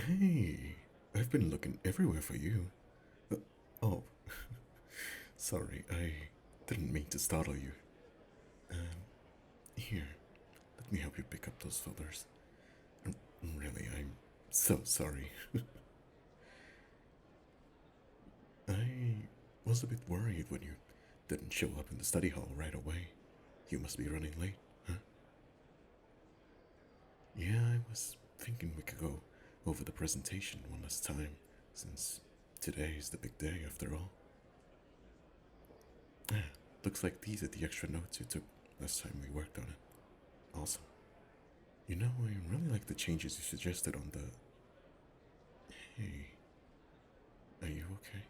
Hey, I've been looking everywhere for you. Uh, oh, sorry, I didn't mean to startle you. Here, let me help you pick up those folders. Really, I'm so sorry. I was a bit worried when you didn't show up in the study hall right away. You must be running late, huh? Yeah, I was thinking we could go over the presentation one last time, since today is the big day after all. Ah, looks like these are the extra notes you took last time we worked on it. Awesome. You know, I really like the changes you suggested on the. Hey, are you okay?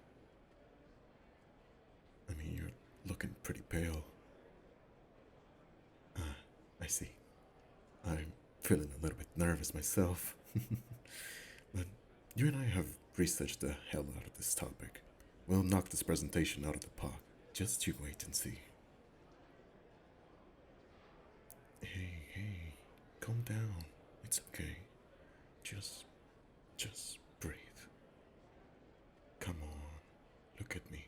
I mean, you're looking pretty pale. Ah, I see. I'm feeling a little bit nervous myself. But you and I have researched the hell out of this topic. We'll knock this presentation out of the park. Just you wait and see. Hey, calm down. It's okay. Just, just breathe. Come on, look at me.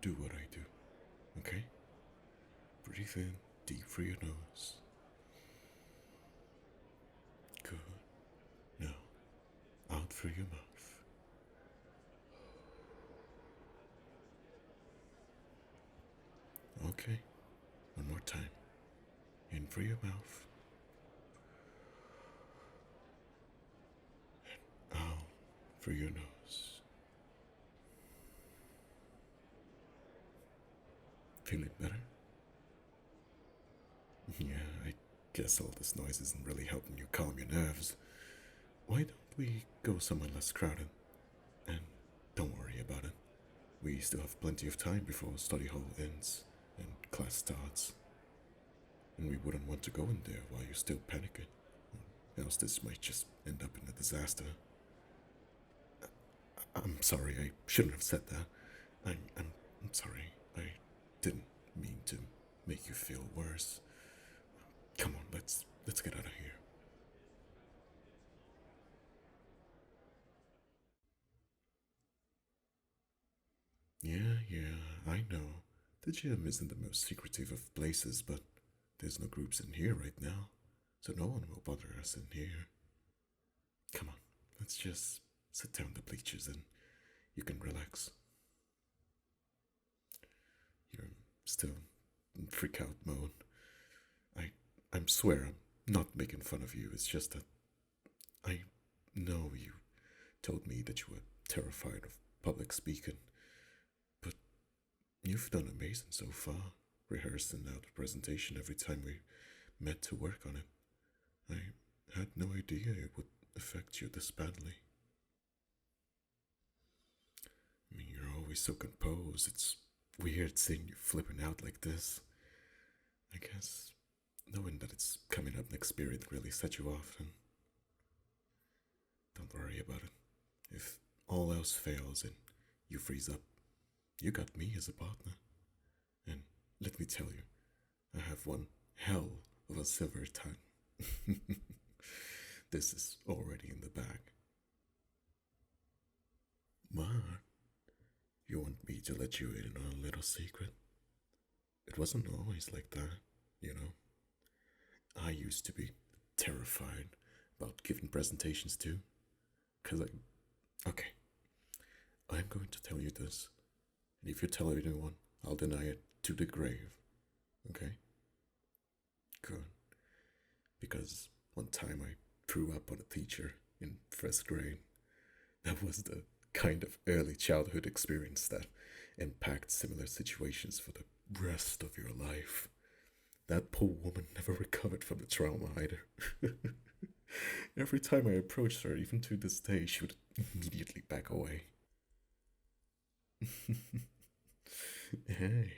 Do what I do, okay? Breathe in deep through your nose. Good. Now, out through your mouth. Okay, one more time. In through your mouth. Out through your nose. Feeling better? Yeah, I guess all this noise isn't really helping you calm your nerves. Why don't we go somewhere less crowded? And don't worry about it. We still have plenty of time before study hall ends and class starts. And we wouldn't want to go in there while you're still panicking. Else this might just end up in a disaster. I'm sorry, I shouldn't have said that. I'm sorry. I didn't mean to make you feel worse. Come on, let's get out of here. Yeah, I know. The gym isn't the most secretive of places, but there's no groups in here right now, so no one will bother us in here. Come on, let's just sit down the bleachers and you can relax. You're still in freak out mode. I I swear I'm not making fun of you. It's just that I know you told me that you were terrified of public speaking, but you've done amazing so far, rehearsing out the presentation every time we met to work on it. I had no idea it would affect you this badly. I mean, you're always so composed. It's weird seeing you flipping out like this. I guess knowing that it's coming up next period really set you off, and don't worry about it. If all else fails and you freeze up, you got me as a partner. And let me tell you, I have one hell of a silver tongue. This is already in the bag. But you want me to let you in on a little secret? It wasn't always like that, you know. I used to be terrified about giving presentations too. Because okay, I'm going to tell you this. And if you tell anyone, I'll deny it to the grave. Okay? Good. Because one time I threw up on a teacher in first grade. That was the kind of early childhood experience that impacts similar situations for the rest of your life. That poor woman never recovered from the trauma either. Every time I approached her, even to this day, she would immediately back away. Hey,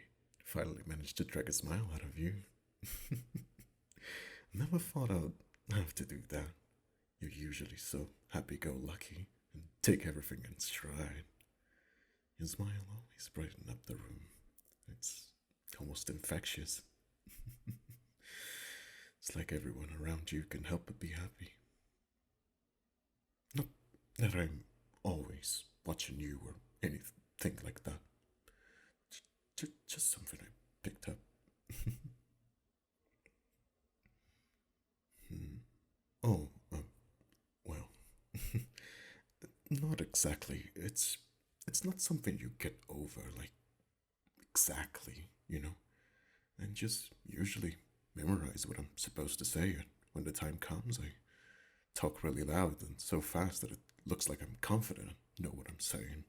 finally managed to drag a smile out of you. Never thought I'd have to do that. You're usually so happy go lucky and take everything in stride. Your smile always brighten up the room. It's almost infectious. It's like everyone around you can help but be happy. Not that I'm always watching you or anything like that. Just something I picked up. Hmm. Oh, well, not exactly. It's not something you get over, like, exactly, you know? And just usually memorize what I'm supposed to say, and when the time comes, I talk really loud and so fast that it looks like I'm confident and know what I'm saying,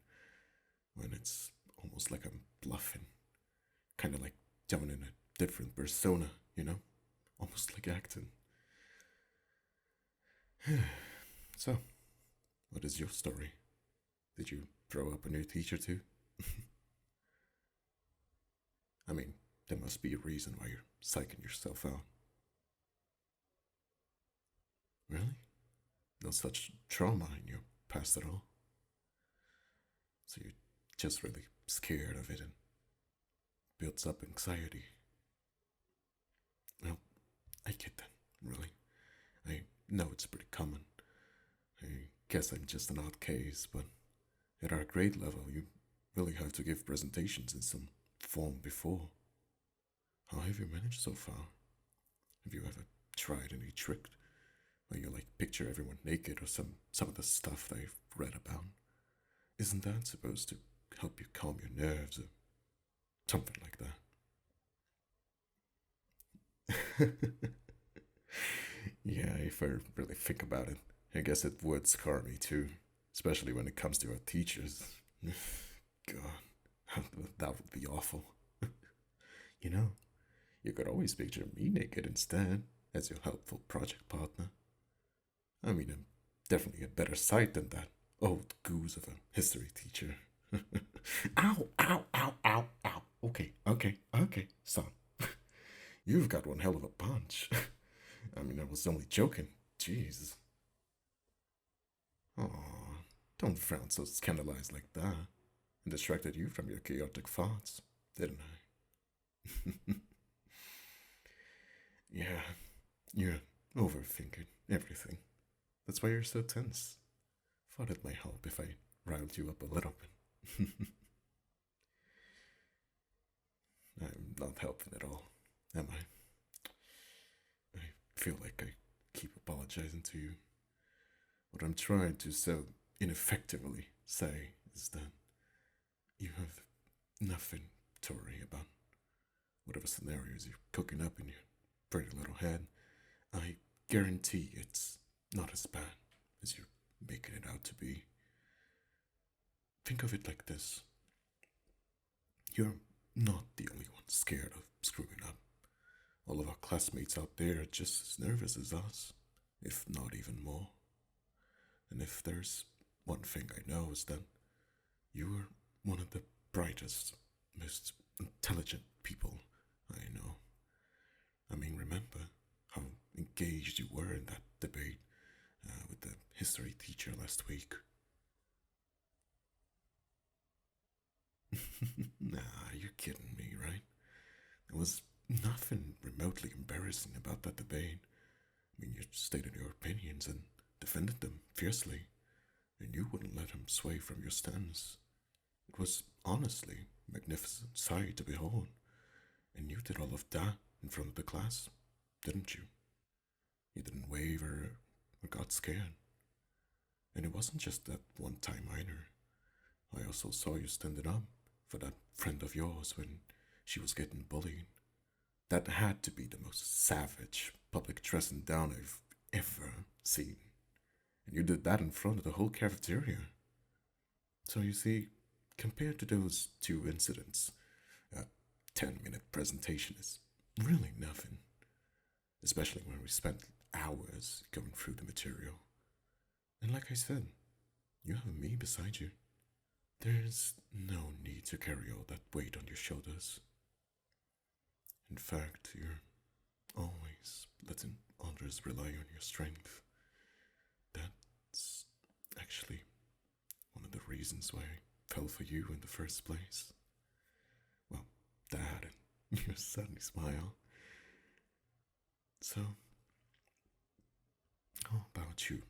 when it's almost like I'm bluffing, kind of like down in a different persona, you know? Almost like acting. So, what is your story? Did you throw up a new teacher too? I mean, there must be a reason why you're psyching yourself out. Really? No such trauma in your past at all? So you're just really scared of it and builds up anxiety. Well, I get that, really. I know it's pretty common. I guess I'm just an odd case, but at our grade level, you really have to give presentations in some form before. How have you managed so far? Have you ever tried any trick where you like picture everyone naked or some of the stuff that I've read about? Isn't that supposed to help you calm your nerves or something like that? Yeah, if I really think about it, I guess it would scar me too, especially when it comes to our teachers. God, that would be awful. You know, you could always picture me naked instead as your helpful project partner. I mean, I'm definitely a better sight than that old goose of a history teacher. Ow, ow, ow, ow, ow. Okay, son. You've got one hell of a punch. I mean, I was only joking. Jeez. Aw, don't frown so scandalized like that. I distracted you from your chaotic thoughts, didn't I? Yeah, you're overthinking everything. That's why you're so tense. Thought it might help if I riled you up a little bit. I'm not helping at all, am I? I feel like I keep apologizing to you. What I'm trying to so ineffectively say is that you have nothing to worry about. Whatever scenarios you're cooking up in your pretty little head, I guarantee it's not as bad as you're making it out to be. Think of it like this: you're not the only one scared of screwing up. All of our classmates out there are just as nervous as us, if not even more. And if there's one thing I know is that you are one of the brightest, most intelligent people I know. I mean, remember how engaged you were in that debate with the history teacher last week? Nah, you're kidding me, right? There was nothing remotely embarrassing about that debate. I mean, you stated your opinions and defended them fiercely, and you wouldn't let him sway from your stance. It was honestly a magnificent sight to behold, and you did all of that in front of the class, didn't you? You didn't waver or got scared. And it wasn't just that one time either. I also saw you standing up for that friend of yours when she was getting bullied. That had to be the most savage public dressing down I've ever seen. And you did that in front of the whole cafeteria. So you see, compared to those two incidents, a 10-minute presentation is really nothing, especially when we spent hours going through the material. And like I said, you have me beside you. There's no need to carry all that weight on your shoulders. In fact, you're always letting others rely on your strength. That's actually one of the reasons why I fell for you in the first place. Well, that and your sunny smile. So, how about you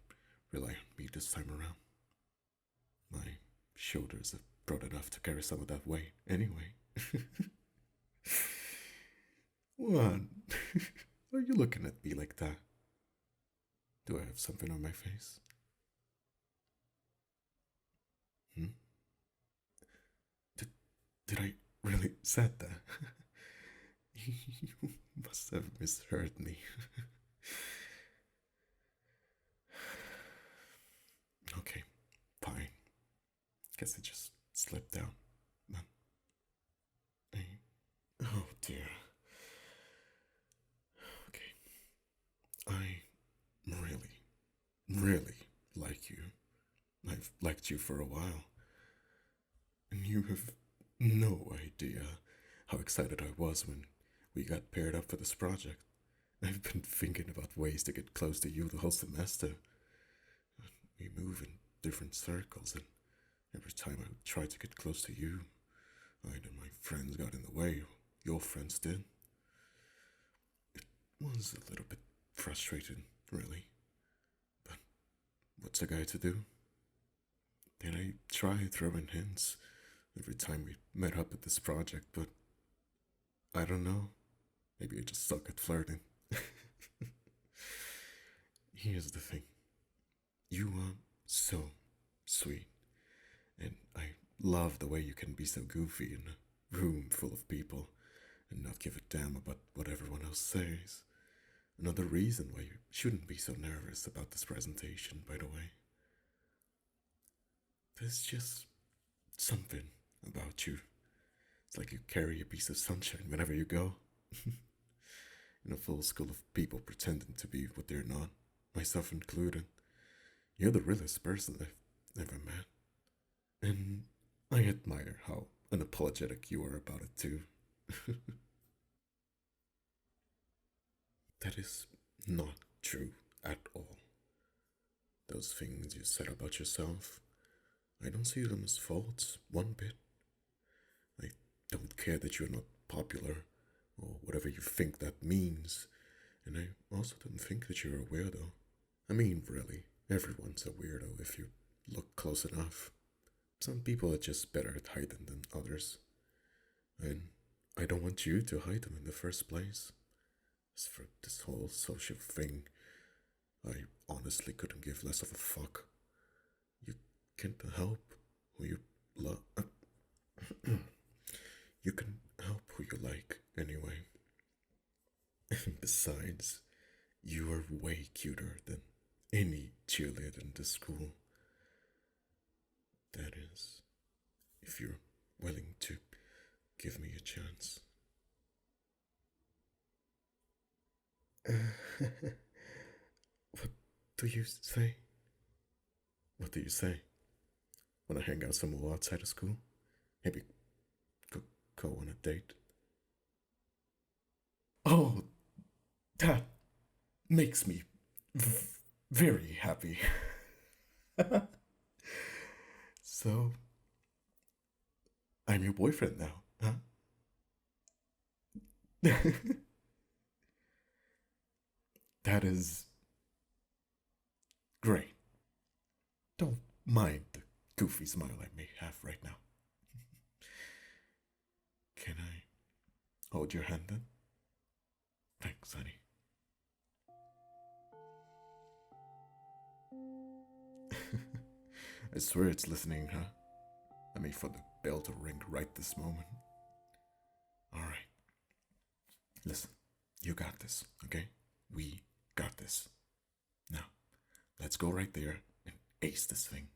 rely on me this time around? shoulders are broad enough to carry some of that weight anyway. What? Are you looking at me like that? Do I have something on my face? Hmm? Did, did I really said that? You must have misheard me. Okay, fine. Guess it just slipped down. Oh dear. Okay, I really, really like you. I've liked you for a while, and you have no idea how excited I was when we got paired up for this project. I've been thinking about ways to get close to you the whole semester. We move in different circles, and every time I tried to get close to you, either my friends got in the way, or your friends did. It was a little bit frustrating, really. But what's a guy to do? Then I tried throwing hints every time we met up at this project, but I don't know. Maybe I just suck at flirting. Here's the thing, you are so sweet, and I love the way you can be so goofy in a room full of people and not give a damn about what everyone else says. Another reason why you shouldn't be so nervous about this presentation, by the way. There's just something about you. It's like you carry a piece of sunshine whenever you go. In a full school of people pretending to be what they're not, myself included. You're the realest person I've ever met. And I admire how unapologetic you are about it, too. That is not true at all. Those things you said about yourself, I don't see them as faults one bit. I don't care that you're not popular, or whatever you think that means, and I also don't think that you're a weirdo. I mean, really, everyone's a weirdo if you look close enough. Some people are just better at hiding than others, and I don't want you to hide them in the first place. As for this whole social thing, I honestly couldn't give less of a fuck. You can't help who you love. You can help who you like anyway. And besides, you are way cuter than any cheerleader in the school. That is, if you're willing to give me a chance. What do you say? What do you say? Wanna hang out some more outside of school? Maybe go, go on a date? Oh, that makes me very happy. So, I'm your boyfriend now, huh? That is great. Don't mind the goofy smile I may have right now. Can I hold your hand then? Thanks, honey. I swear it's listening, huh? I made for the bell to ring right this moment. Alright. Listen, you got this, okay? We got this. Now, let's go right there and ace this thing.